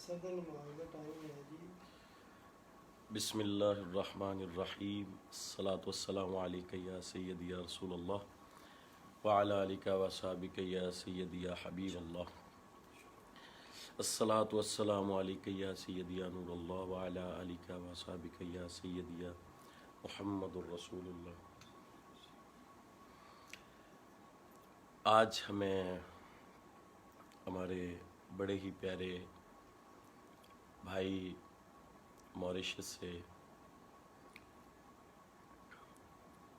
صدر معاہدہ ٹائم ہے جی۔ بسم اللہ الرحمن الرحیم، الصلاۃ والسلام علیک یا سیدی یا رسول اللہ وعلی آلک وصحبک یا سیدی یا حبیب اللہ، الصلاۃ والسلام علیک یا سیدی یا نور اللہ وعلی آلک وصحبک یا سیدی یا محمد الرسول اللہ۔ آج ہمیں ہمارے بڑے ہی پیارے بھائی موریشس سے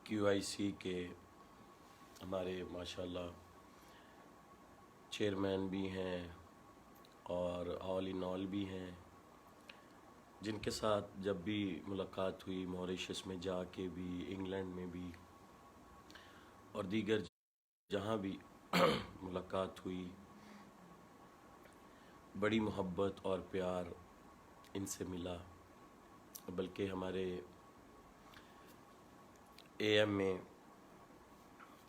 کیو آئی سی کے ہمارے ماشاءاللہ چیئرمین بھی ہیں اور آل ان آل بھی ہیں، جن کے ساتھ جب بھی ملاقات ہوئی موریشس میں جا کے بھی، انگلینڈ میں بھی اور دیگر جہاں بھی ملاقات ہوئی، بڑی محبت اور پیار ان سے ملا۔ بلکہ ہمارے اے ایم اے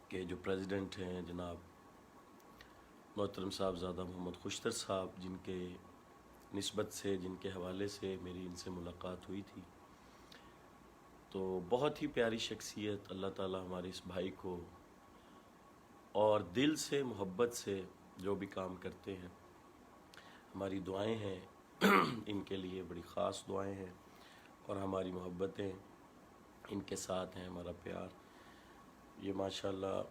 کے جو پریزیڈنٹ ہیں جناب محترم صاحبزادہ محمد خوشتر صاحب، جن کے نسبت سے، جن کے حوالے سے میری ان سے ملاقات ہوئی تھی، تو بہت ہی پیاری شخصیت، اللہ تعالی ہمارے اس بھائی کو اور دل سے محبت سے جو بھی کام کرتے ہیں، ہماری دعائیں ہیں ان کے لیے، بڑی خاص دعائیں ہیں، اور ہماری محبتیں ان کے ساتھ ہیں، ہمارا پیار۔ یہ ماشاءاللہ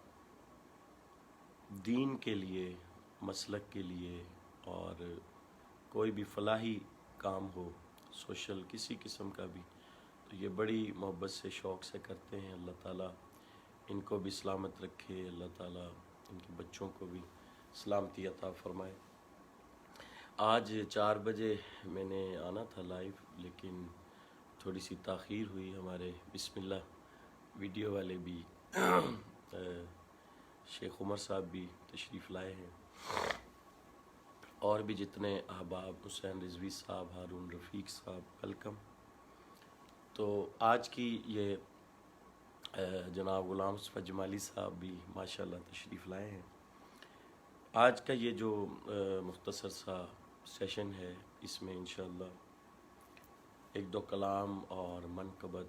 دین کے لیے، مسلک کے لیے، اور کوئی بھی فلاحی کام ہو، سوشل کسی قسم کا بھی، تو یہ بڑی محبت سے، شوق سے کرتے ہیں۔ اللہ تعالیٰ ان کو بھی سلامت رکھے، اللہ تعالیٰ ان کے بچوں کو بھی سلامتی عطا فرمائے۔ آج 4 بجے میں نے آنا تھا لائیو، لیکن تھوڑی سی تاخیر ہوئی۔ ہمارے بسم اللہ ویڈیو والے بھی شیخ عمر صاحب بھی تشریف لائے ہیں، اور بھی جتنے احباب، حسین رضوی صاحب، ہارون رفیق صاحب، ویلکم۔ تو آج کی یہ جناب غلام مصطفیٰ جمالی صاحب بھی ماشاءاللہ تشریف لائے ہیں۔ آج کا یہ جو مختصر سا سیشن ہے، اس میں انشاءاللہ 1-2 کلام اور منقبت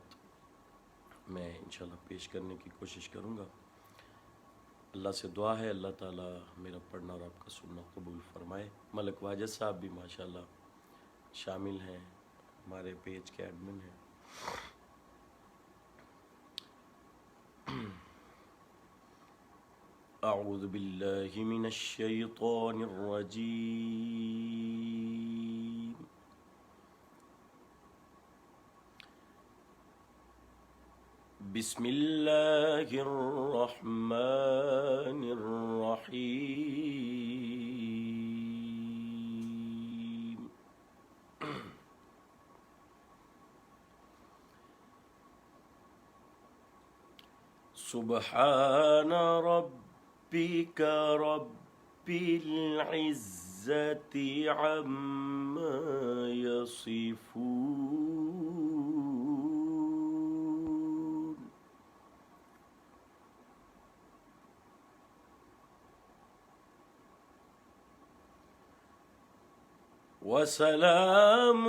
میں انشاءاللہ پیش کرنے کی کوشش کروں گا۔ اللہ سے دعا ہے اللہ تعالیٰ میرا پڑھنا اور آپ کا سننا قبول فرمائے۔ ملک واجد صاحب بھی ماشاءاللہ شامل ہیں، ہمارے پیج کے ایڈمن ہیں۔ اعوذ باللہ من الشیطان الرجیم، بسم اللہ الرحمن الرحیم۔ سبحان ربک رب العزة عما یصفون، وسلام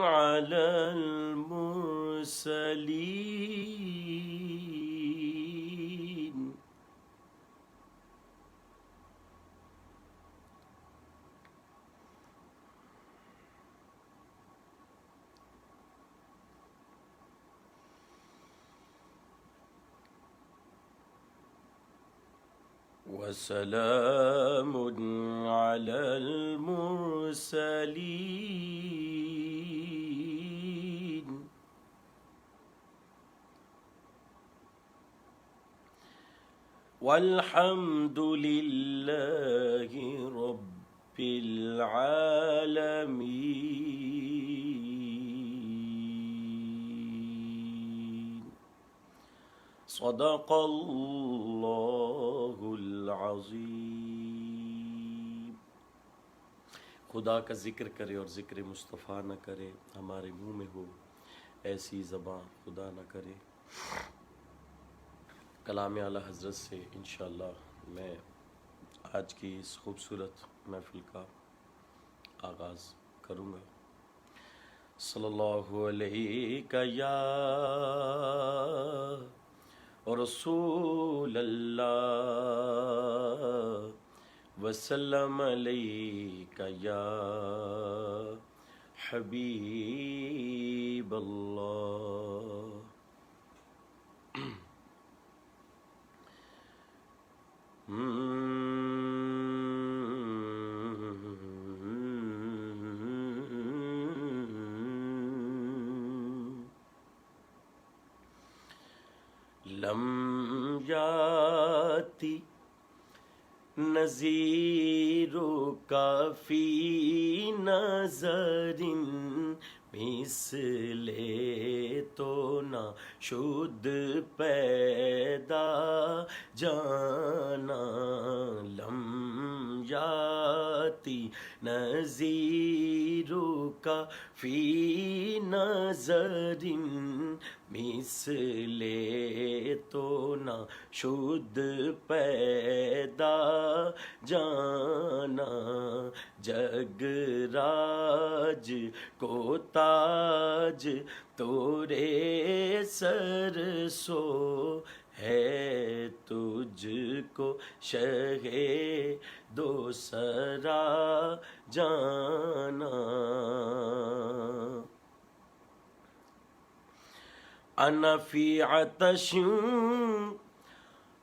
على المرسلين، وسلام على المرسلين، والحمد لله رب العالمين، صدق اللہ العظیم۔ خدا کا ذکر کرے اور ذکر مصطفیٰ نہ کرے، ہمارے منہ میں ہو ایسی زبان خدا نہ کرے۔ کلام اعلیٰ حضرت سے انشاءاللہ میں آج کی اس خوبصورت محفل کا آغاز کروں گا. صلی اللہ علیہ یا رسول اللہ وسلم علیک یا حبیب اللہ. لم یاتی نذیرک فی نظر مثل تو نہ شد پیدا جانا. لم یاتی نذیرک فی نظر مثل تو نہ شد پیدا جانا. جگ راج کو تاج تورے سر سو ہے تجھ کو شہ دو سرا جانا. انا فی عطش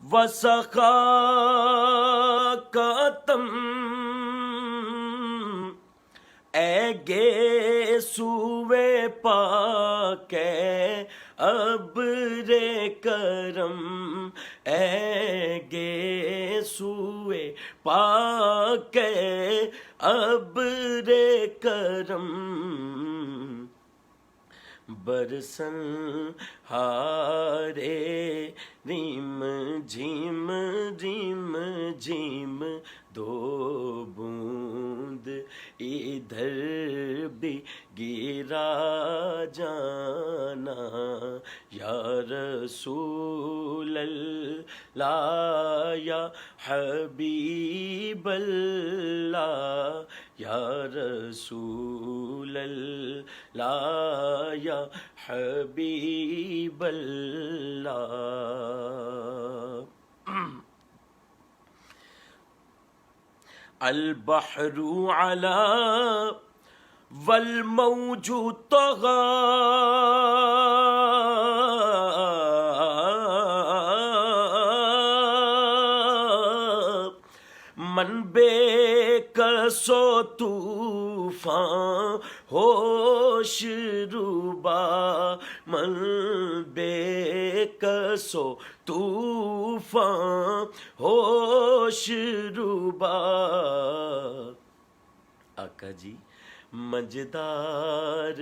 و سخاکتم اے گے سوے پاک ابر کرم. اے گے سوے پاک ابر کرم. برسن ہارے ریم جھیم ریم جھیم دو بوند ادھر بھی گرا جانا. یا رسول اللہ یا حبیب اللہ یا رسول اللہ یا حبیب اللہ. البحر علا والموج طغى من بے کسو طوفان ہوش روبا. من بے کسو طوفان ہوش روبا. آقا جی مجدار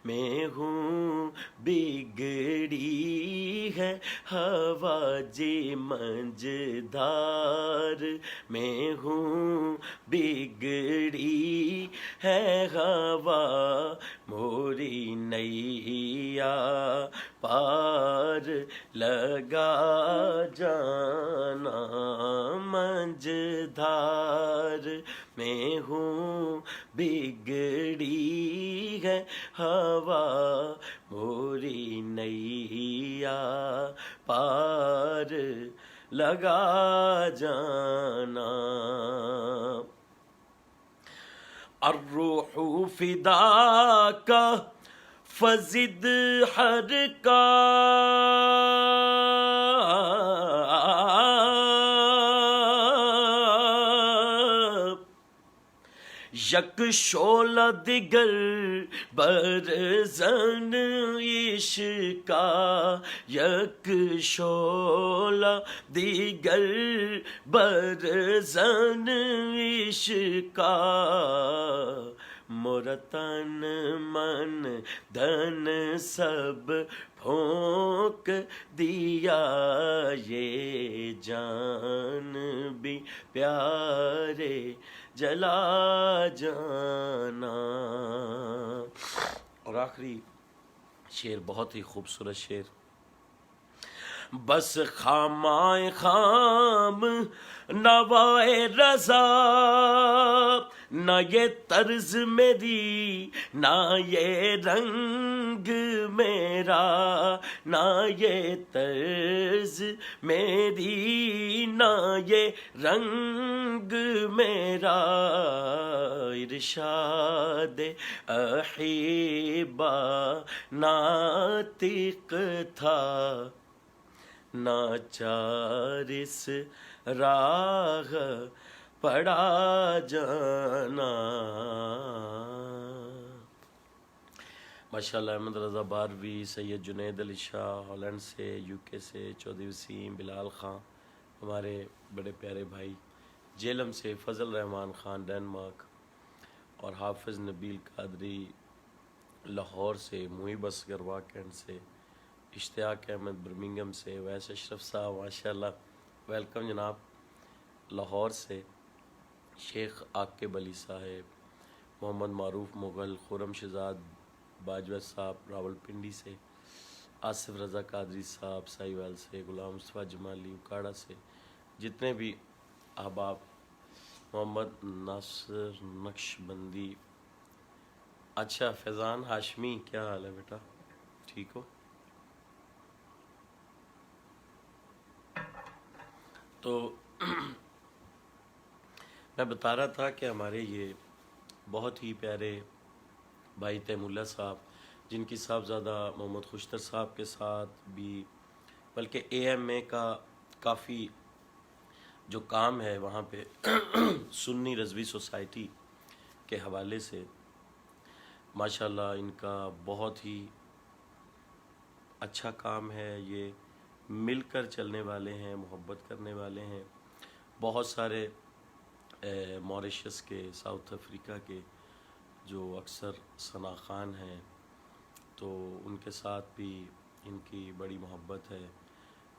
میں ہوں بگڑی ہے ہوا جی مجدار میں ہوں بگڑی ہے ہوا. موری نیا پار لگا جانا. مجدار میں ہوں بگڑی ہے ہوا. موری نیا پار لگا جانا. الروح فداک فزد حرکا. یک شعلہ دیگر برزن عشقا. یک شعلہ دیگر برزن عشقا. مور تن من دھن سب پھونک دیا. یہ جان بھی پیارے جلا جانا. اور آخری شعر بہت ہی خوبصورت شعر. بس خامائے خام نوائے رضا، نہ یہ طرز میری نہ یہ رنگ میرا، نہ یہ طرز میری نہ یہ رنگ میرا، ارشاد احبا ناطق تھا، ناچار اس راہ پڑا جانا۔ ماشاءاللہ احمد رضا باروی، سید جنید علی شاہ ہالینڈ سے، یو کے سے، چودھری وسیم، بلال خان ہمارے بڑے پیارے بھائی، جیلم سے فضل رحمان خان ڈینمارک، اور حافظ نبیل قادری لاہور سے، محیب اصغر واکینڈ سے، اشتیاق احمد برمنگم سے، ویس اشرف صاحب ماشاءاللہ ویلکم جناب لاہور سے، شیخ عاقب علی صاحب، محمد معروف مغل، خرم شہزاد باجوہ صاحب راول پنڈی سے، آصف رضا قادری صاحب سائیوال سے، غلام مصطفیٰ جمالی اکاڑا سے، جتنے بھی احباب، محمد ناصر نقش بندی، اچھا فیضان ہاشمی کیا حال ہے بیٹا، ٹھیک ہو؟ تو میں بتا رہا تھا کہ ہمارے یہ بہت ہی پیارے بھائی تیم اللہ صاحب، جن کی صاحبزادہ محمد خوشتر صاحب کے ساتھ بھی، بلکہ اے ایم اے کا کافی جو کام ہے وہاں پہ سنی رضوی سوسائٹی کے حوالے سے ماشاءاللہ ان کا بہت ہی اچھا کام ہے، یہ مل کر چلنے والے ہیں، محبت کرنے والے ہیں۔ بہت سارے موریشس کے، ساؤتھ افریقہ کے جو اکثر ثنا خان ہیں تو ان کے ساتھ بھی ان کی بڑی محبت ہے،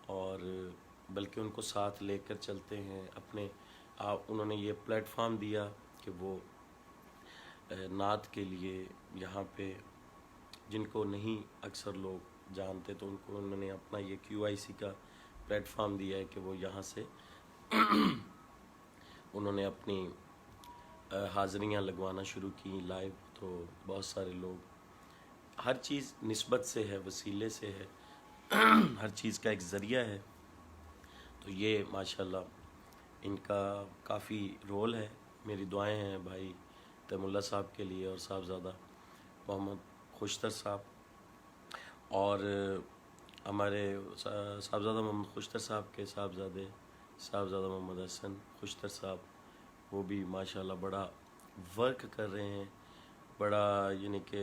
اور بلکہ ان کو ساتھ لے کر چلتے ہیں اپنے انہوں نے یہ پلیٹ فارم دیا کہ وہ نعت کے لیے یہاں پہ جن کو نہیں اکثر لوگ جانتے تو ان کو انہوں نے اپنا یہ کیو آئی سی کا پلیٹ فارم دیا ہے کہ وہ یہاں سے انہوں نے اپنی حاضریاں لگوانا شروع کی لائیو، تو بہت سارے لوگ، ہر چیز نسبت سے ہے، وسیلے سے ہے، ہر چیز کا ایک ذریعہ ہے، تو یہ ماشاءاللہ ان کا کافی رول ہے۔ میری دعائیں ہیں بھائی تیم اللہ صاحب کے لیے اور صاحبزادہ محمد خوشتر صاحب، اور ہمارے صاحبزادہ محمد خوشتر صاحب کے صاحبزادہ محمد حسن خوشتر صاحب، وہ بھی ماشاءاللہ بڑا ورک کر رہے ہیں، بڑا یعنی کہ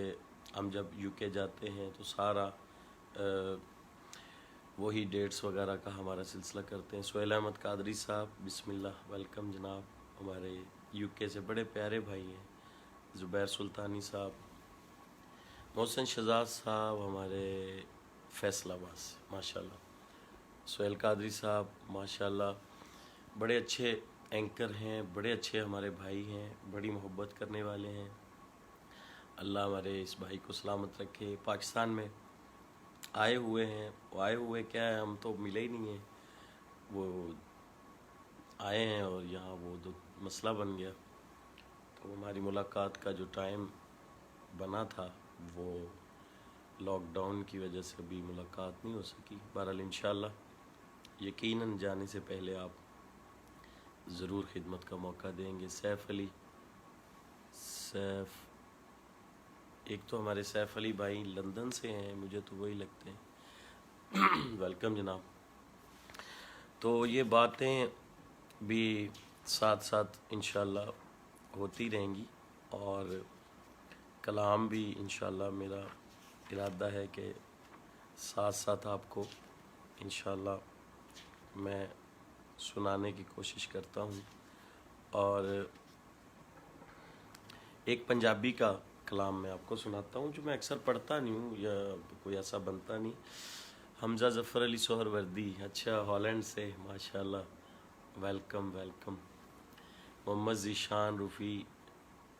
ہم جب یو کے جاتے ہیں تو سارا وہی ڈیٹس وغیرہ کا ہمارا سلسلہ کرتے ہیں۔ سہیل احمد قادری صاحب بسم اللہ ویلکم جناب، ہمارے یو کے سے بڑے پیارے بھائی ہیں۔ زبیر سلطانی صاحب، محسن شہزاد صاحب ہمارے فیصل آباد سے ماشاءاللہ، سہیل قادری صاحب ماشاءاللہ بڑے اچھے اینکر ہیں، بڑے اچھے ہمارے بھائی ہیں، بڑی محبت کرنے والے ہیں۔ اللہ ہمارے اس بھائی کو سلامت رکھے۔ پاکستان میں آئے ہوئے ہیں، وہ آئے ہوئے کیا ہے، ہم تو ملے ہی نہیں ہیں، وہ آئے ہیں اور یہاں وہ مسئلہ بن گیا، تو ہماری ملاقات کا جو ٹائم بنا تھا وہ لاک ڈاؤن کی وجہ سے ابھی ملاقات نہیں ہو سکی۔ بہرحال انشاءاللہ یقیناً جانے سے پہلے آپ ضرور خدمت کا موقع دیں گے۔ سیف ایک تو ہمارے سیف علی بھائی لندن سے ہیں، مجھے تو وہی لگتے ہیں، ویلکم جناب۔ تو یہ باتیں بھی ساتھ ساتھ انشاءاللہ ہوتی رہیں گی، اور کلام بھی انشاءاللہ میرا ارادہ ہے کہ ساتھ ساتھ آپ کو انشاءاللہ میں سنانے کی کوشش کرتا ہوں۔ اور ایک پنجابی کا کلام میں آپ کو سناتا ہوں جو میں اکثر پڑھتا نہیں ہوں یا کوئی ایسا بنتا نہیں۔ حمزہ ظفر علی سہر وردی، اچھا ہالینڈ سے ماشاءاللہ ویلکم ویلکم۔ محمد ذیشان رفیع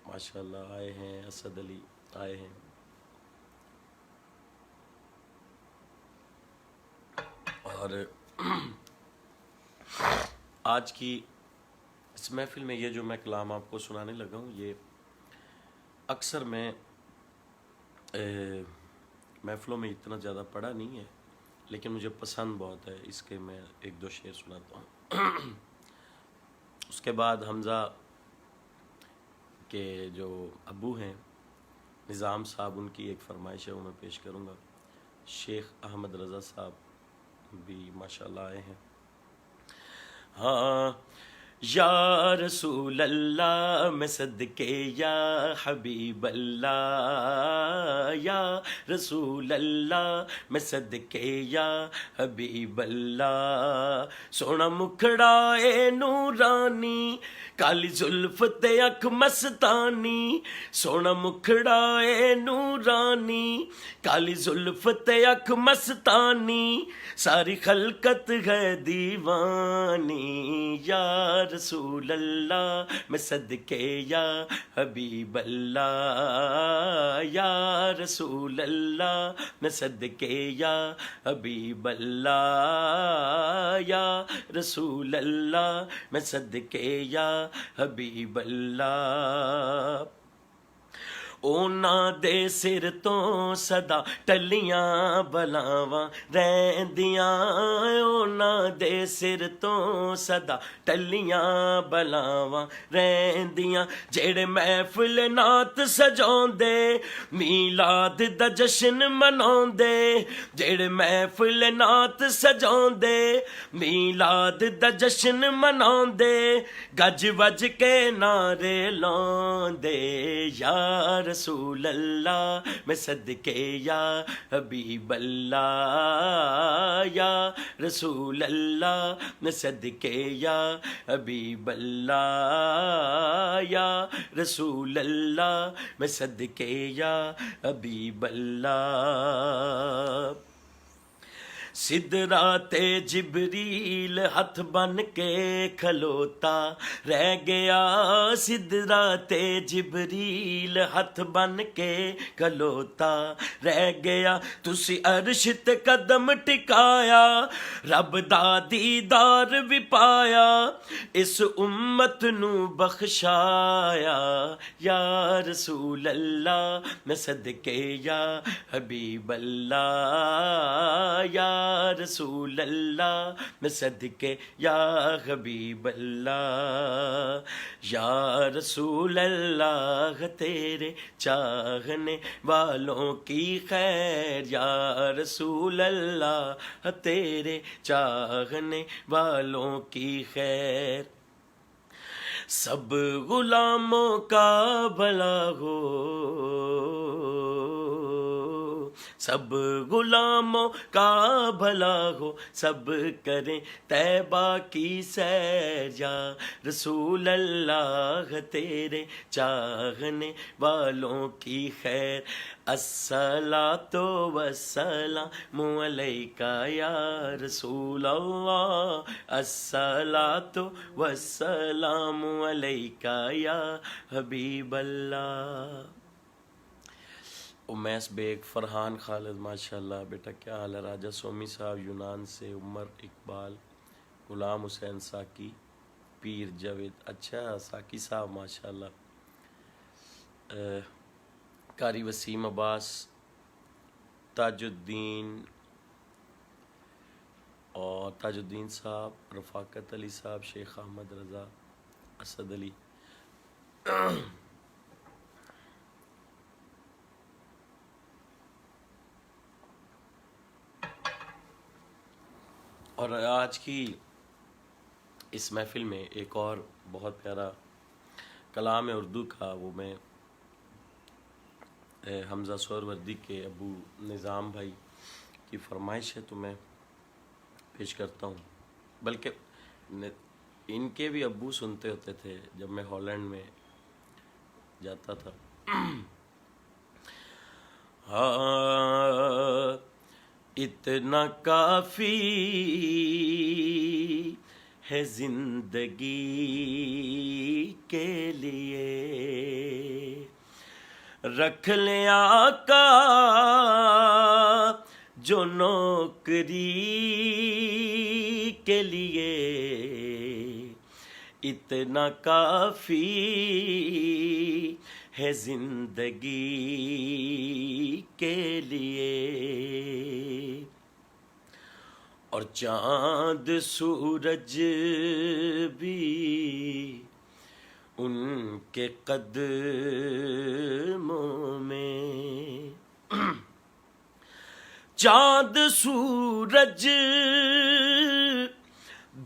ماشاءاللہ آئے ہیں، اسد علی آئے ہیں، اور آج کی اس محفل میں یہ جو میں کلام آپ کو سنانے لگا ہوں، یہ اکثر میں محفلوں میں اتنا زیادہ پڑھا نہیں ہے، لیکن مجھے پسند بہت ہے، اس کے میں ایک دو شعر سناتا ہوں۔ اس کے بعد حمزہ کے جو ابو ہیں نظام صاحب، ان کی ایک فرمائش ہے، وہ میں پیش کروں گا۔ شیخ احمد رضا صاحب بھی ماشاءاللہ آئے ہیں۔ ہاں یا رسول اللہ میں صدقے یا حبیب اللہ، یا رسول اللہ میں صدقے یا حبیب اللہ، سونا مکھڑا اے نورانی کالی زلف تے اکھ مستانی، سونا مکھڑا اے نورانی کالی زلف تے اکھ مستانی، ساری خلقت ہے دیوانی، یا رسول اللہ میں صدقے یا حبیب اللہ، یا رسول اللہ میں صدقے یا حبیب اللہ، یا رسول اللہ میں صدقے یا حبیب اللہ۔ اونا دے سر تو صدا ٹلیاں بلاواں رہندیاں، اونا دے سر تو صدا ٹلیاں بلاواں رہندیاں، جڑے محفل نعت سجاوندے میلاد دا جشن مناوندے، جڑے محفل نعت سجاوندے میلاد دا جشن مناوندے، گج وج کے نعرے لاندے، یا رسول اللہ میں صدقے یا حبیب اللہ، یا رسول اللہ میں صدقے یا حبیب اللہ، یا رسول اللہ میں صدقے یا حبیب اللہ۔ سدرات جبریل ہاتھ بن کے کھلوتا رہ گیا، سدرات جبریل ہاتھ بن کے کھلوتا رہ گیا، تسی عرش تے قدم ٹکایا رب دا دیدار بھی پایا، اس امت نو بخشایا، یا رسول اللہ میں صدقے یا حبیب اللہ، یا رسول اللہ میں صدقے یا حبیب اللہ، یا رسول اللہ تیرے چاہنے والوں کی خیر، یا رسول اللہ تیرے چاہنے والوں کی خیر، سب غلاموں کا بھلا ہو، سب غلاموں کا بھلا ہو، سب کریں طیبہ کی سیر، یا رسول اللہ تیرے چاہنے والوں کی خیر، الصلاۃ والسلام علیک یا رسول اللہ، الصلاۃ والسلام علیک یا حبیب اللہ۔ امیس بیگ، فرحان خالد ماشاءاللہ، بیٹا کیا حال ہے؟ راجہ سومی صاحب یونان سے، عمر اقبال، غلام حسین ساکی، پیر جاوید، اچھا ساکی صاحب ماشاءاللہ، قاری وسیم عباس، تاج الدین اور تاج الدین صاحب، رفاقت علی صاحب، شیخ احمد رضا، اسد علی۔ اور آج کی اس محفل میں ایک اور بہت پیارا کلام ہے اردو کا، وہ میں حمزہ سہروردی کے ابو نظام بھائی کی فرمائش ہے تو میں پیش کرتا ہوں، بلکہ ان کے بھی ابو سنتے ہوتے تھے جب میں ہالینڈ میں جاتا تھا۔ ہاں اتنا کافی ہے زندگی کے لیے، رکھ لیں آقا جو نوکری کے لیے اتنا کافی ہے زندگی کے لیے، اور چاند سورج بھی ان کے قدموں میں، چاند سورج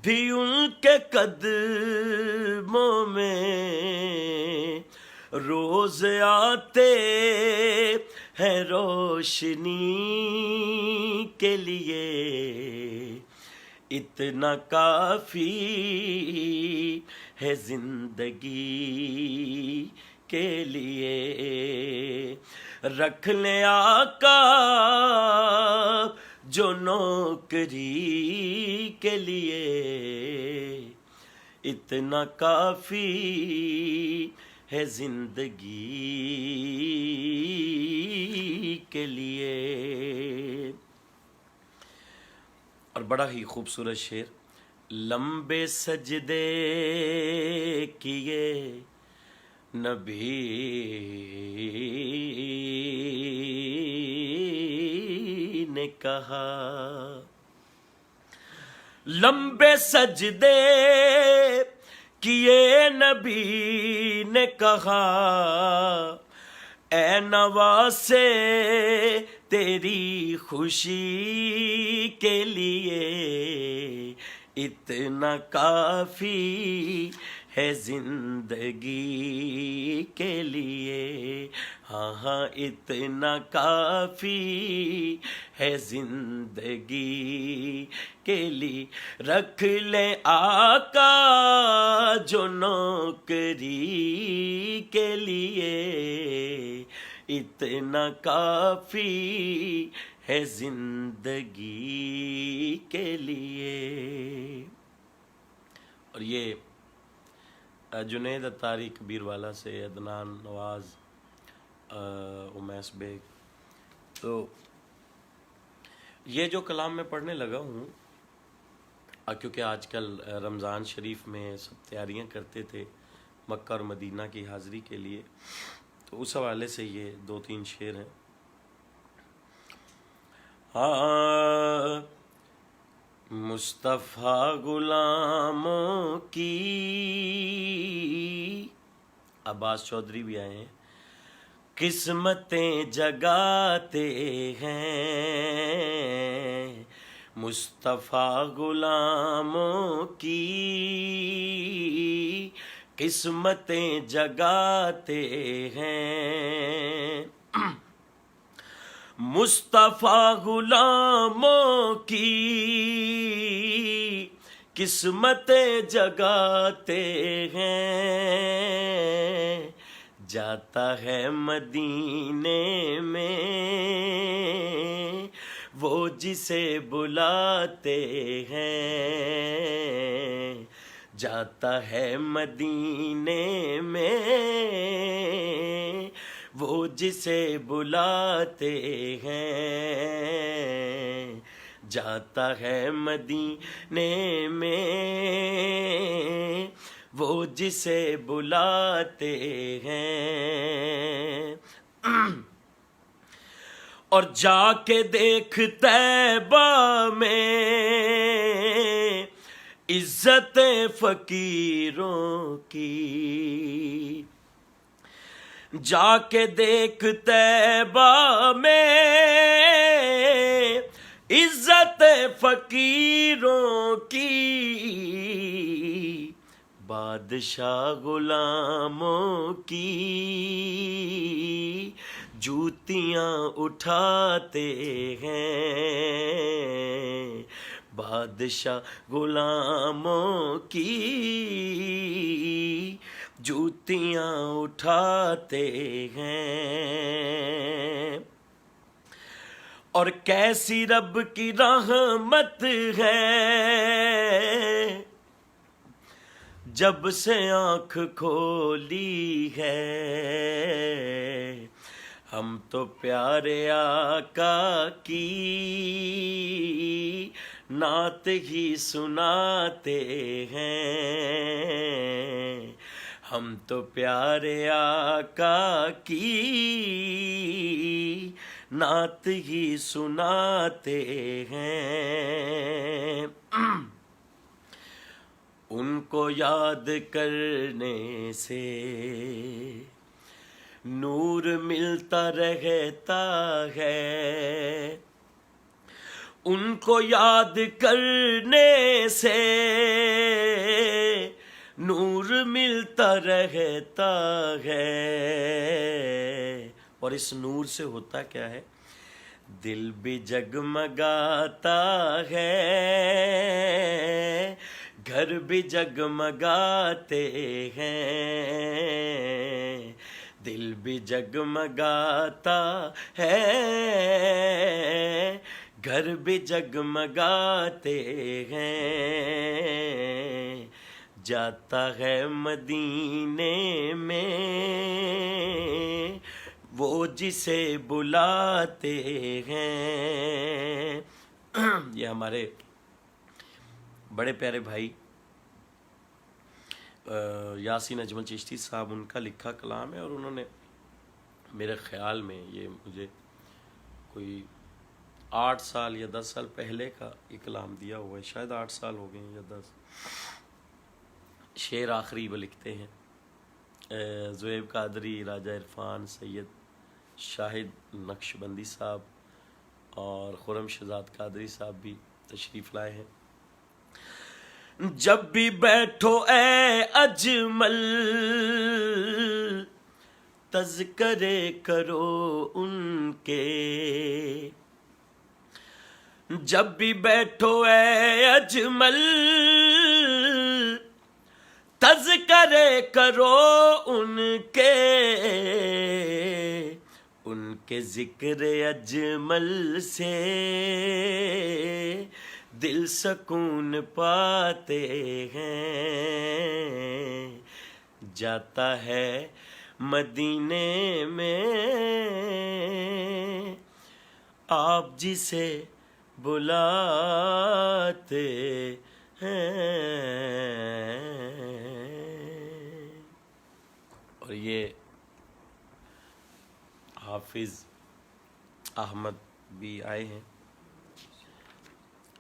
بھی ان کے قدموں میں، روز آتے ہیں روشنی کے لیے، اتنا کافی ہے زندگی کے لیے، رکھ لیں آقا جو نوکری کے لیے، اتنا کافی ہے زندگی کے لیے۔ اور بڑا ہی خوبصورت شعر، لمبے سجدے کیے نبی نے کہا، لمبے سجدے کیے نبی نے کہا، اے نواسے تیری خوشی کے لیے، اتنا کافی ہے زندگی کے لیے، ہاں ہاں اتنا کافی ہے زندگی کے لیے، رکھ لیں آقا جو نوکری کے لیے، اتنا کافی ہے زندگی کے لیے۔ اور یہ جنید اتاری، کبیر والا سے عدنان نواز، امیس بیگ، تو یہ جو کلام میں پڑھنے لگا ہوں، کیونکہ آج کل رمضان شریف میں سب تیاریاں کرتے تھے مکہ اور مدینہ کی حاضری کے لیے، تو اس حوالے سے یہ 2-3 شعر ہیں۔ ہاں مصطفیٰ غلاموں کی، عباس چودھری بھی آئے ہیں، قسمتیں جگاتے ہیں، مصطفیٰ غلاموں کی قسمتیں جگاتے ہیں، مصطفیٰ غلاموں کی قسمتیں جگاتے ہیں، جاتا ہے مدینے میں وہ جسے بلاتے ہیں، جاتا ہے مدینے میں وہ جسے بلاتے ہیں، جاتا ہے مدینے میں وہ جسے بلاتے ہیں، اور جا کے دیکھ طیبہ میں عزت فقیروں کی، جا کے دیکھ طیبہ میں عزت فقیروں کی، بادشاہ غلاموں کی جوتیاں اٹھاتے ہیں، بادشاہ غلاموں کی جوتیاں اٹھاتے ہیں، اور کیسی رب کی رحمت ہے جب سے آنکھ کھولی ہے، ہم تو پیارے آقا کی نعت ہی سناتے ہیں، ہم تو پیارے آقا کی نعت ہی سناتے ہیں، ان کو یاد کرنے سے نور ملتا رہتا ہے، ان کو یاد کرنے سے نور ملتا رہتا ہے، اور اس نور سے ہوتا کیا ہے؟ دل بھی جگمگاتا ہے، گھر بھی جگمگاتے ہیں، دل بھی جگمگاتا ہے، گھر بھی جگمگاتے ہیں، جاتا ہے مدینے میں وہ جسے بلاتے ہیں۔ یہ ہمارے بڑے پیارے بھائی یاسین اجمل چشتی صاحب، ان کا لکھا کلام ہے، اور انہوں نے میرے خیال میں یہ مجھے کوئی 8 سال یا 10 سال پہلے کا یہ کلام دیا ہوا ہے، شاید 8 سال ہو گئے ہیں یا 10۔ شعر آخری وہ لکھتے ہیں، زویب قادری، راجہ عرفان، سید شاہد نقشبندی صاحب اور خرم شہزاد قادری صاحب بھی تشریف لائے ہیں۔ جب بھی بیٹھو اے اجمل تذکرے کرو ان کے، جب بھی بیٹھو اے اجمل تذکرے کرو ان کے ذکر اجمل سے دل سکون پاتے ہیں، جاتا ہے مدینے میں آپ جسے بلاتے ہیں۔ اور یہ حافظ احمد بھی آئے ہیں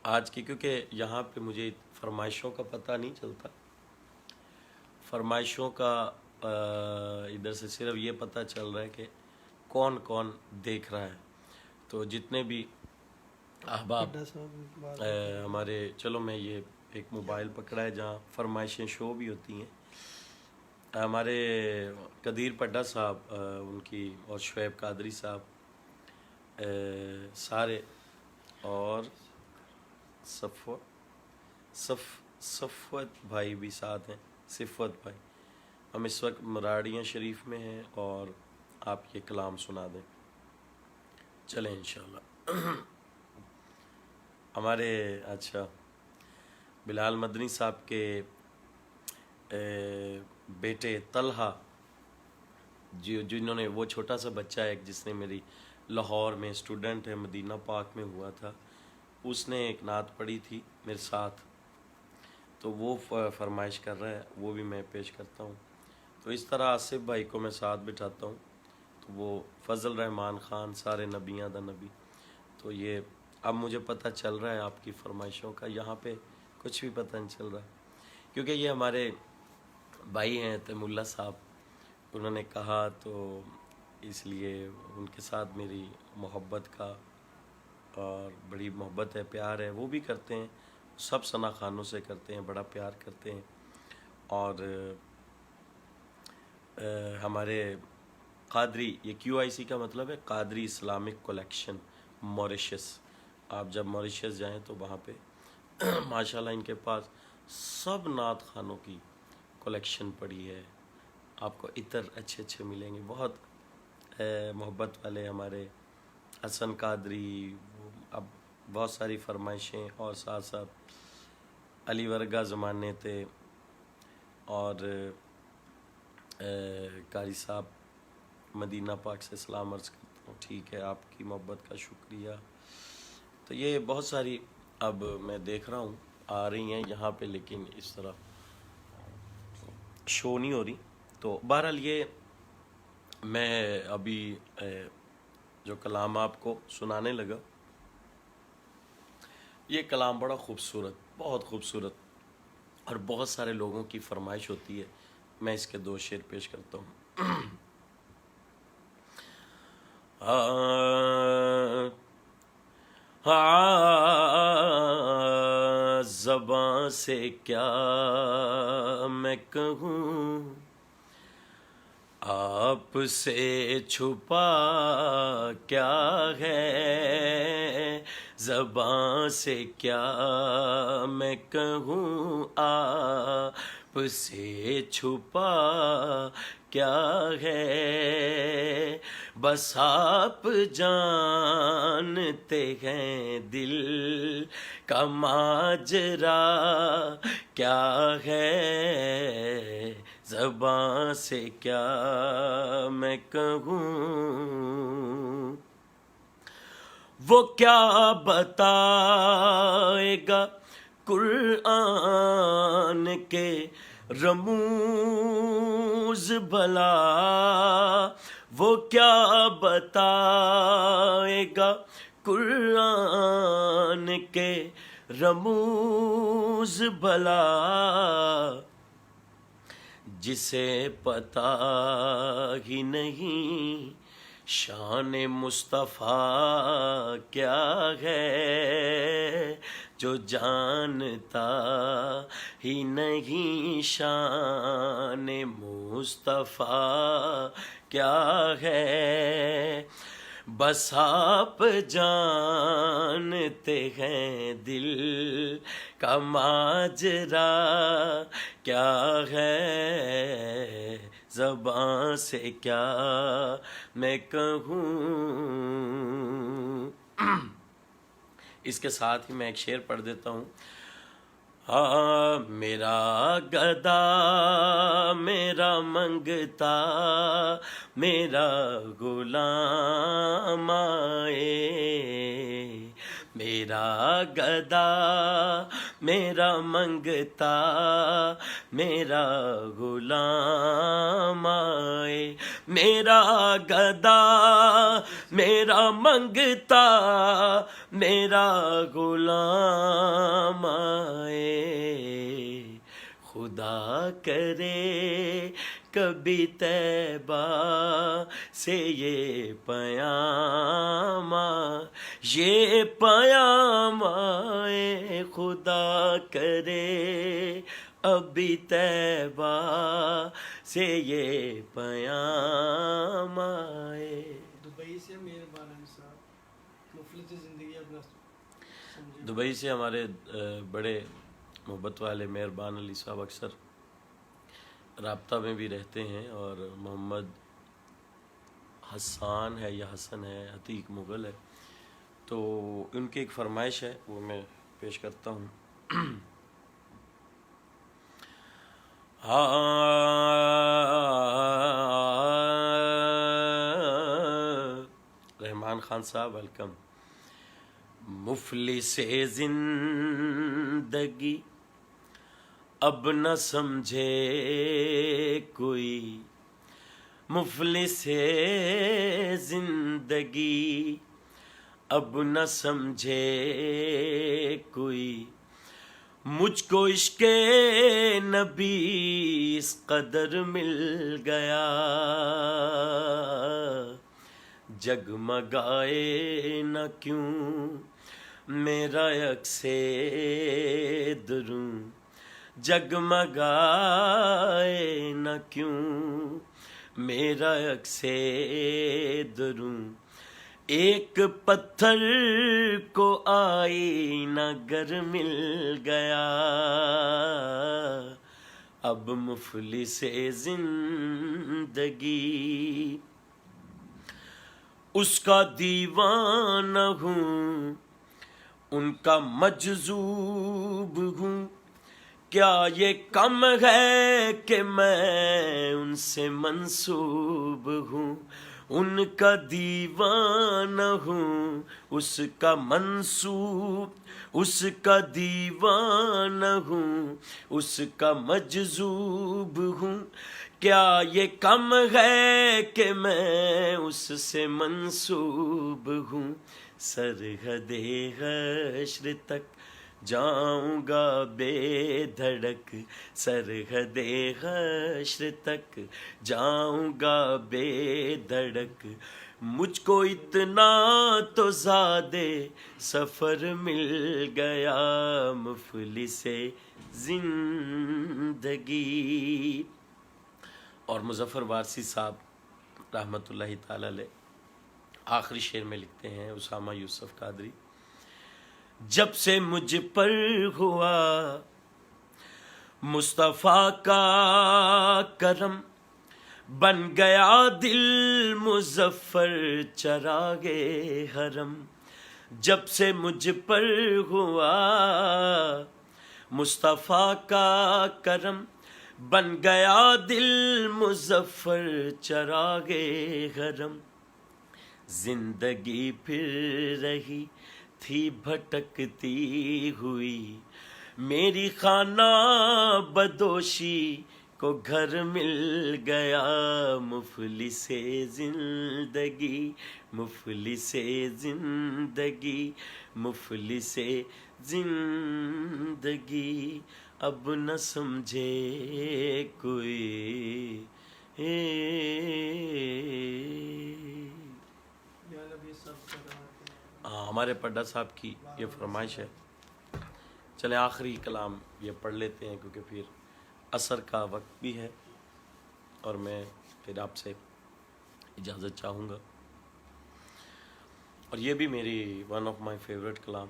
آج کی، کیونکہ یہاں پہ مجھے فرمائشوں کا پتہ نہیں چلتا، فرمائشوں کا ادھر سے صرف یہ پتہ چل رہا ہے کہ کون کون دیکھ رہا ہے، تو جتنے بھی احباب ہمارے، چلو میں یہ ایک موبائل پکڑا ہے جہاں فرمائشیں شو بھی ہوتی ہیں، ہمارے قدیر پڈا صاحب ان کی، اور شعیب قادری صاحب سارے، اور صفوت بھائی بھی ساتھ ہیں، صفوت بھائی، ہم اس وقت مراڑیاں شریف میں ہیں اور آپ یہ کلام سنا دیں، چلیں انشاءاللہ۔ ہمارے اچھا بلال مدنی صاحب کے بیٹے طلحہ، جنہوں نے، وہ چھوٹا سا بچہ ہے جس نے میری لاہور میں اسٹوڈنٹ ہے، مدینہ پاک میں ہوا تھا، اس نے ایک نعت پڑھی تھی میرے ساتھ، تو وہ فرمائش کر رہا ہے، وہ بھی میں پیش کرتا ہوں۔ تو اس طرح آصف بھائی کو میں ساتھ بٹھاتا ہوں، تو وہ فضل رحمان خان، سارے نبیاں دا نبی، تو یہ اب مجھے پتہ چل رہا ہے آپ کی فرمائشوں کا، یہاں پہ کچھ بھی پتہ نہیں چل رہا کیونکہ یہ ہمارے بھائی ہیں تیم اللہ صاحب، انہوں نے کہا تو اس لیے ان کے ساتھ میری محبت کا، اور بڑی محبت ہے، پیار ہے، وہ بھی کرتے ہیں، سب ثنا خانوں سے کرتے ہیں، بڑا پیار کرتے ہیں، اور ہمارے قادری، یہ QIC کا مطلب ہے قادری اسلامک کلیکشن موریشس، آپ جب موریشس جائیں تو وہاں پہ ماشاءاللہ ان کے پاس سب نعت خانوں کی کلیکشن پڑی ہے، آپ کو عطر اچھے اچھے ملیں گے، بہت محبت والے ہمارے حسن قادری، اب بہت ساری فرمائشیں، اور ساتھ ساتھ علی ورگا زمانے تھے، اور قاری صاحب مدینہ پاک سے سلام عرض کرتا ہوں. ٹھیک ہے, آپ کی محبت کا شکریہ. تو یہ بہت ساری اب میں دیکھ رہا ہوں آ رہی ہیں یہاں پہ, لیکن اس طرح شو نہیں ہو رہی. تو بہرحال یہ میں ابھی جو کلام آپ کو سنانے لگا, یہ کلام بڑا خوبصورت, بہت خوبصورت, اور بہت سارے لوگوں کی فرمائش ہوتی ہے. میں اس کے 2 شعر پیش کرتا ہوں. زباں سے کیا میں کہوں, آپ سے چھپا کیا ہے, زباں سے کیا میں کہوں, آپ سے چھپا کیا ہے, بس آپ جانتے ہیں دل کا ماجرا کیا ہے, زباں سے کیا میں کہوں. وہ کیا بتائے گا قرآن کے رموز بھلا, وہ کیا بتائے گا قرآن کے رموز بھلا, جسے پتہ ہی نہیں شان مصطفیٰ کیا ہے, جو جانتا ہی نہیں شان مصطفیٰ کیا ہے, بس آپ جانتے ہیں دل کا ماجرا کیا ہے, زباں سے کیا میں کہوں. اس کے ساتھ ہی میں ایک شعر پڑھ دیتا ہوں. میرا گدا میرا منگتا میرا غلام آئے, میرا گدا میرا منگتا میرا غلام آئے, میرا گدا میرا منگتا میرا غلام آئے, خدا کرے کبھی طیبہ سے یہ پیام آئے, خدا کرے ابھی طیبہ سے یہ پیام آئے. دبئی سے مہربان علی صاحب مفلس زندگی اپنا سمجھے. دبئی سے ہمارے بڑے محبت والے مہربان علی صاحب اکثر رابطہ میں بھی رہتے ہیں, اور محمد حسان ہے یا حسن ہے, عتیق مغل ہے, تو ان کی ایک فرمائش ہے وہ میں پیش کرتا ہوں. رحمان خان صاحب ویلکم. مفلس زندگی اب نہ سمجھے کوئی, مفلس زندگی اب نہ سمجھے کوئی, مجھ کو عشق نبی اس قدر مل گیا, جگمگائے نہ کیوں میرا عکس دروں, جگمگائے نہ کیوں میرا عکس دروں, ایک پتھر کو آئینہ گر مل گیا, اب مفلس زندگی اس کا دیوانہ ہوں, ان کا مجذوب ہوں, کیا یہ کم ہے کہ میں ان سے منسوب ہوں، ان کا دیوانہ ہوں، اس کا منسوب، اس کا دیوانہ ہوں، اس کا مجذوب ہوں۔ کیا یہ کم ہے کہ میں اس سے منسوب ہوں، سرحد حشر تک جاؤں گا بے دھڑک، سرحد حشر تک جاؤں گا بے دھڑک۔ مجھ کو اتنا تو زیادہ سفر مل گیا، مفلس زندگی۔ اور مظفر وارثی صاحب رحمۃ اللہ تعالی علیہ آخری شعر میں لکھتے ہیں، اسامہ یوسف قادری، جب سے مجھ پر ہوا مصطفیٰ کا کرم، بن گیا دل مظفر چراغ حرم۔ جب سے مجھ پر ہوا مصطفیٰ کا کرم، بن گیا دل مظفر چراغ حرم۔ زندگی پھر رہی تھی بھٹکتی ہوئی، میری خانہ بدوشی کو گھر مل گیا، مفلس زندگی، مفلس زندگی، مفلس زندگی۔ اب نہ سمجھے کوئی ہمارے پڈا صاحب کی یہ فرمائش ہے۔ چلیں آخری کلام یہ پڑھ لیتے ہیں کیونکہ پھر عصر کا وقت بھی ہے اور میں پھر آپ سے اجازت چاہوں گا۔ اور یہ بھی میری ون آف مائی فیوریٹ کلام۔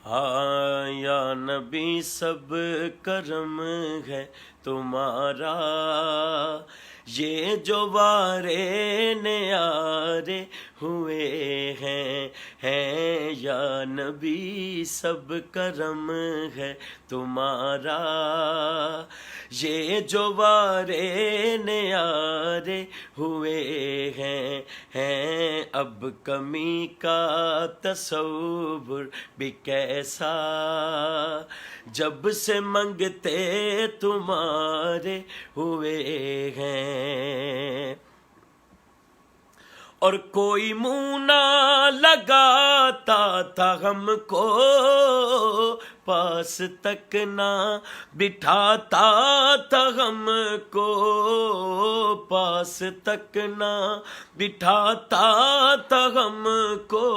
ہاں یا نبی سب کرم ہے تمہارا، یہ جو وارے نیارے ہوئے ہیں یا نبی سب کرم ہے تمہارا، یہ جو وارے نیارے ہوئے ہیں، اب کمی کا تصور بھی کیسا، جب سے منگتے تمہارے ہوئے ہیں، اور کوئی منہ نہ لگاتا تھا ہم کو، پاس تک نہ بٹھاتا تھا ہم کو، پاس تک نہ بٹھاتا تھا ہم کو،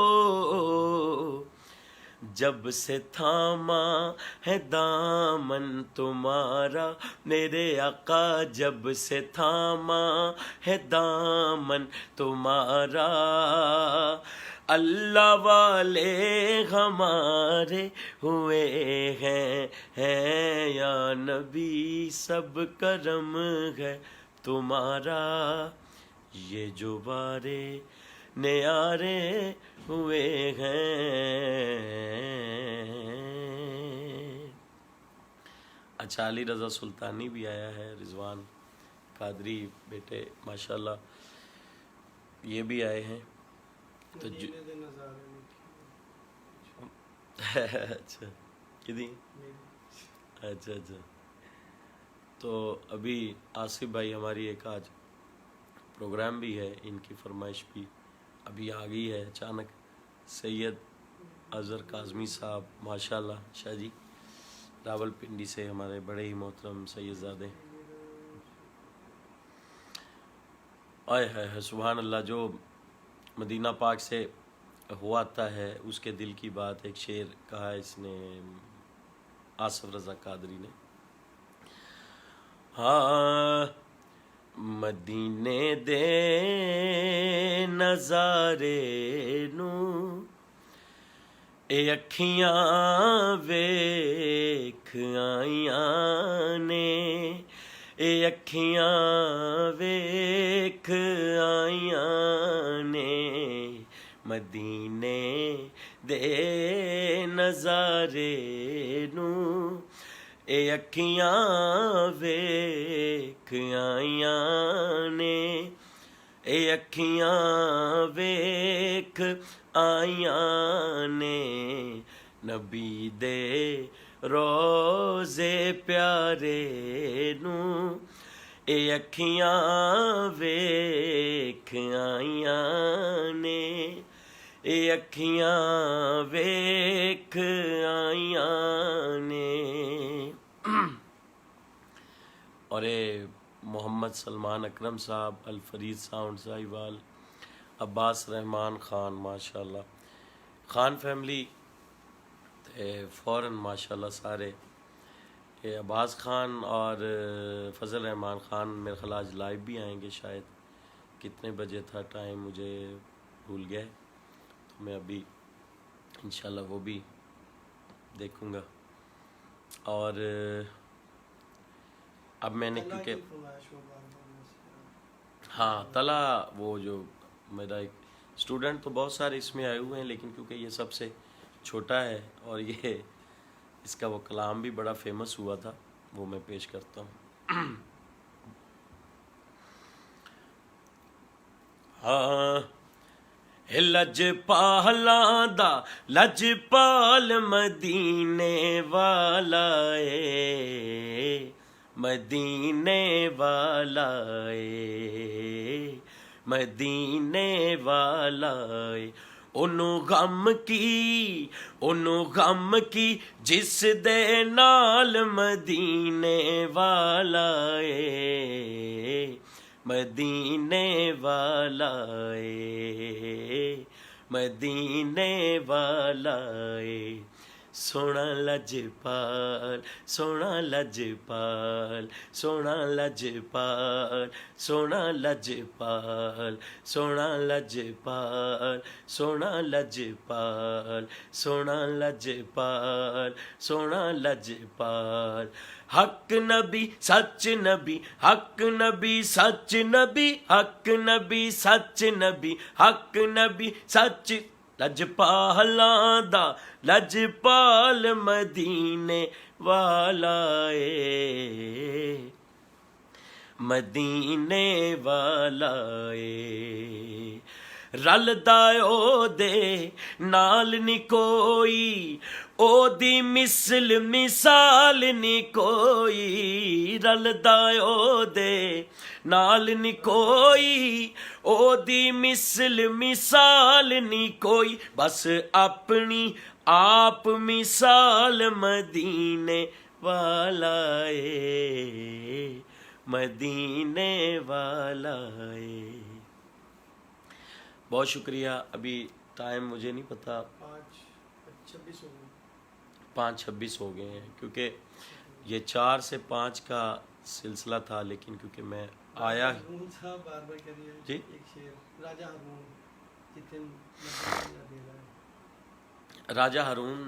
جب سے تھاما ہے دامن تمہارا میرے آقا، جب سے تھاما ہے دامن تمہارا، اللہ والے ہمارے ہوئے ہیں یا نبی سب کرم ہے تمہارا، یہ جو بارے نیارے ہوئے ہیں۔ اچھا علی رضا سلطانی بھی آیا ہے، رضوان قادری بیٹے ماشاءاللہ یہ بھی آئے ہیں۔ تو اچھا کدی اچھا تو ابھی آصف بھائی ہماری ایک آج پروگرام بھی ہے، ان کی فرمائش بھی ابھی آ گئی ہے اچانک، سید اظہر کاظمی صاحب ماشاءاللہ شاہ جی راول پنڈی سے، ہمارے بڑے ہی محترم سید زادے، آئے ہے سبحان اللہ، جو مدینہ پاک سے ہوا آتا ہے اس کے دل کی بات۔ ایک شعر کہا ہے اس نے آصف رضا قادری نے، ہاں مدینے دے نظارے نو اے اکھیاں ویکھ آئیاں نے، اے اکھیاں ویکھ آئیاں نے، مدینے دے نظارے نو اے اکھیاں ویکھ آئیاں نے اے اکھیاں ویکھ آئیاں نے نبی دے روزے پیارے نو اے اکھیاں ویکھ آئیاں نے اے اکھیاں ویکھ آئیاں نے اور اے محمد سلمان اکرم صاحب، الفرید ساؤنڈ ساہیوال، عباس رحمان خان، ماشاءاللہ خان فیملی تے فوراً ماشاءاللہ سارے یہ عباس خان اور فضل رحمان خان میرے خیال آج لائیو بھی آئیں گے شاید، کتنے بجے تھا ٹائم مجھے بھول گیا ہے، تو میں ابھی انشاءاللہ وہ بھی دیکھوں گا۔ اور اب میں نے کیونکہ ہاں تلا وہ جو میرا ایک اسٹوڈنٹ تو بہت سارے اس میں آئے ہوئے ہیں، لیکن کیونکہ یہ سب سے چھوٹا ہے اور یہ اس کا وہ کلام بھی بڑا فیمس ہوا تھا، وہ میں پیش کرتا ہوں۔ ہاں لج پالاں دا لج پال مدینے والا اے مدینے والا اے مدینے والا اے انہوں غم کی جس دے نال مدینے والا اے مدینے والا اے مدینے والا اے سونا لجپال سونا لجپال سونا لجپال سونا لجپال سونا لجپال سونا لجپال سونا لجپال سونا لجپال حق نبی سچ نبی حق نبی سچ نبی حق نبی سچ نبی حق نبی سچ لجپالاں دا لجپال مدینے والا اے مدینے والا اے رلدا او دے نال نی کوئی او دی مثل مثال نی کوئی رلدا او دے نال نی کوئی او دی مثل مثال نی کوئی بس اپنی آپ مثال مدینے والا اے مدینے والا اے۔ بہت شکریہ۔ ابھی ٹائم مجھے نہیں پتا، 5:26 ہو گئے ہیں، کیونکہ یہ 4 سے 5 کا سلسلہ تھا، لیکن کیونکہ میں آیا جی راجہ ہارون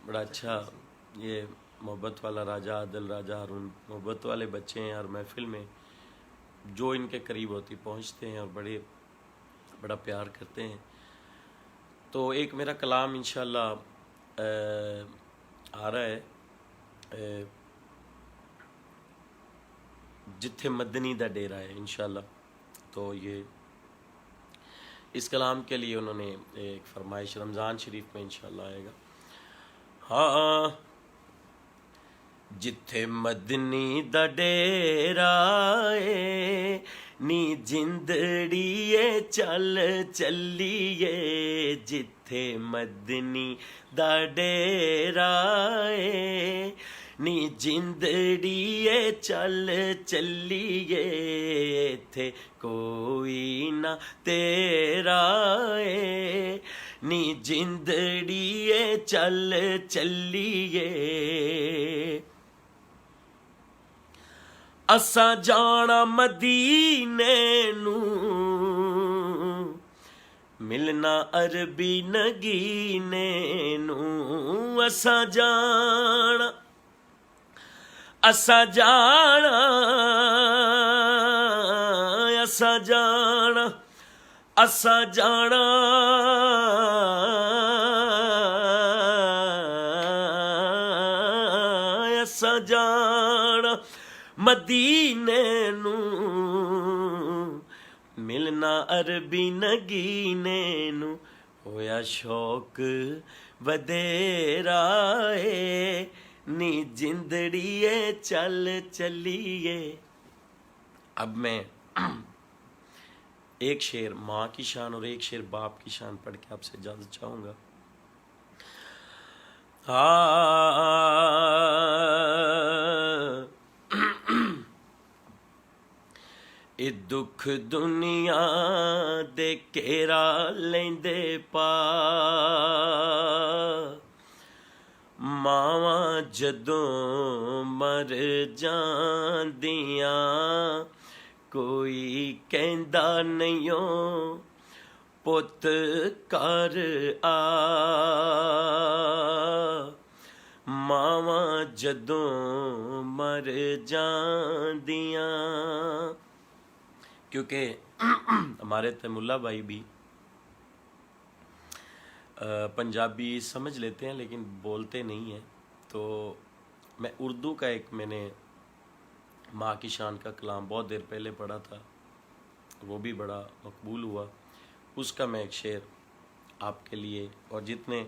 بڑا اچھا، یہ محبت والا راجہ عادل راجہ ہارون محبت والے بچے ہیں، اور محفل میں جو ان کے قریب ہوتی پہنچتے ہیں اور بڑا پیار کرتے ہیں۔ تو ایک میرا کلام انشاءاللہ آ رہا ہے، جتھے مدنی دا ڈیرا ہے انشاءاللہ۔ تو یہ اس کلام کے لیے انہوں نے ایک فرمائش رمضان شریف میں انشاءاللہ آئے گا۔ ہاں جتھے مدنی دا ڈیرا اے نی جندڑیے چل چلیے جتھے مدنی دا ڈیرا اے نی جندڑیے چل چلیے ایتھے کوئی نہ تیرا اے نی جندڑیے چل چلیے اساں جانا مدینے نو ملنا عربی نگینے نو اساں جانا اساں جانا اساں جانا اساں جانا مدینے نو ملنا عربی نگینے نو ہویا شوق ودیرا اے نی جندڑیے چل چلیے. اب میں ایک شعر ماں کی شان اور ایک شعر باپ کی شان پڑھ کے آپ سے اجازت چاہوں گا. اے دکھ دنیا دے کیرا لیندے پا ماواں جدوں مر جاندیاں کوئی کہندا نہیں پت کر آ ماواں جدوں مر جاندیاں. کیونکہ ہمارے تیمولہ بھائی بھی پنجابی سمجھ لیتے ہیں لیکن بولتے نہیں ہیں، تو میں اردو کا ایک میں نے ماں کی شان کا کلام بہت دیر پہلے پڑھا تھا، وہ بھی بڑا مقبول ہوا. اس کا میں ایک شعر آپ کے لیے، اور جتنے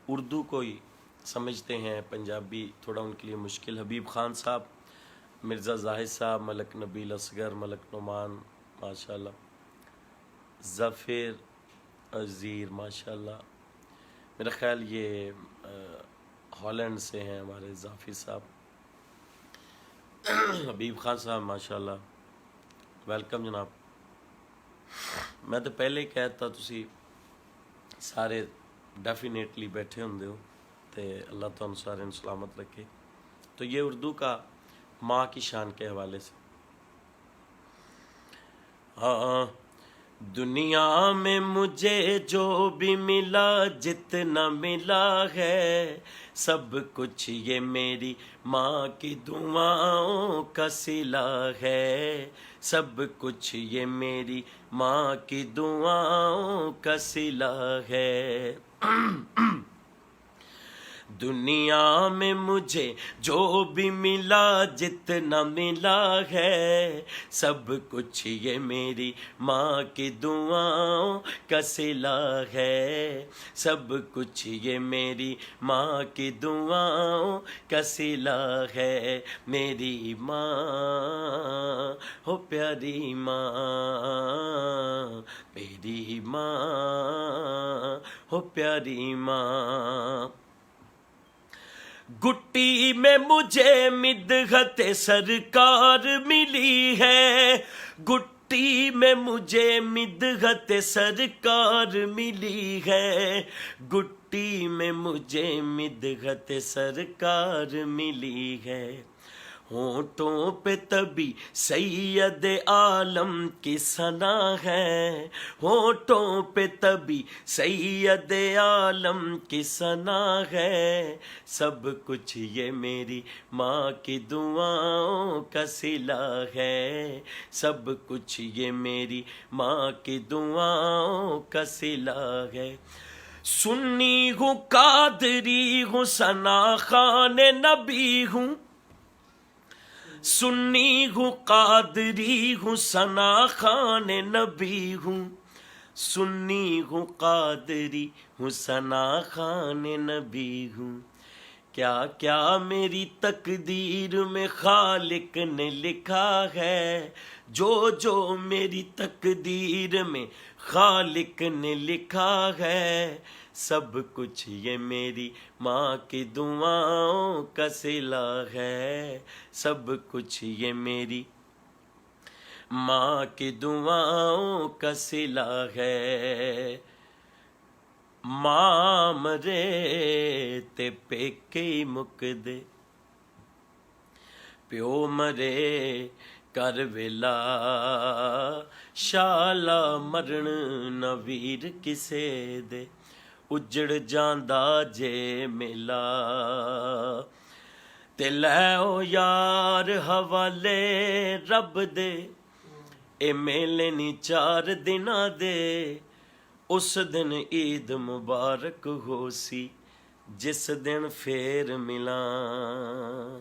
اردو کو ہی سمجھتے ہیں پنجابی تھوڑا ان کے لیے مشکل، حبیب خان صاحب، مرزا زاہد صاحب، ملک نبیل اصغر، ملک نعمان ماشاءاللہ، ظفر عزیر ماشاءاللہ، میرا خیال یہ ہالینڈ سے ہیں ہمارے ظافر صاحب، حبیب خان صاحب ماشاءاللہ، ویلکم جناب. میں تو پہلے ہی کہتا تسی سارے ڈیفینیٹلی بیٹھے ہوندے ہو تے اللہ تعالیٰ سارے سلامت رکھے. تو یہ اردو کا ماں کی شان کے حوالے سے. ہاں دنیا میں مجھے جو بھی ملا جتنا ملا ہے سب کچھ یہ میری ماں کی دعاؤں کا صلہ ہے، سب کچھ یہ میری ماں کی دعاؤں کا صلہ ہے. دنیا میں مجھے جو بھی ملا جتنا ملا ہے سب کچھ یہ میری ماں کی دعاؤں کا صلہ ہے، سب کچھ یہ میری ماں کی دعاؤں کا صلہ ہے. میری ماں ہو پیاری ماں، میری ماں ہو پیاری ماں. گٹی میں مجھے مدحت سرکار ملی ہے، گٹی میں مجھے مدحت سرکار ملی ہے، گٹی میں مجھے مدحت سرکار ملی ہے. ہونٹوں پہ تبھی سید عالم کی ثنا ہے، ہونٹوں پہ تبھی سید عالم کی ثنا ہے، سب کچھ یہ میری ماں کی دعاؤں کا صلہ ہے، سب کچھ یہ میری ماں کی دعاؤں کا صلہ ہے. سنی ہوں قادری ہوں ثنا خوان نبی ہوں، سنی ہوں قادری ہوں ثنا خوان نبی ہوں، سنی ہوں قادری ہوں ثنا خوان نبی ہوں. کیا کیا میری تقدیر میں خالق نے لکھا ہے، جو جو میری تقدیر میں خالق نے لکھا ہے سب کچھ یہ میری ماں کی دعاؤں کا صلہ ہے، سب کچھ یہ میری ماں کی دعاؤں کا صلہ ہے. ماں مرے تے پیکے مک دے، پیو مرے کر ویلا شالا مرن نہ ویر کسے دے، اجڑ جاندا جے میلا تے لے او یار حوالے رب دے. اے میلے نی 4 دناں دے، اس دن عید مبارک ہو سی جس دن پھر ملاں.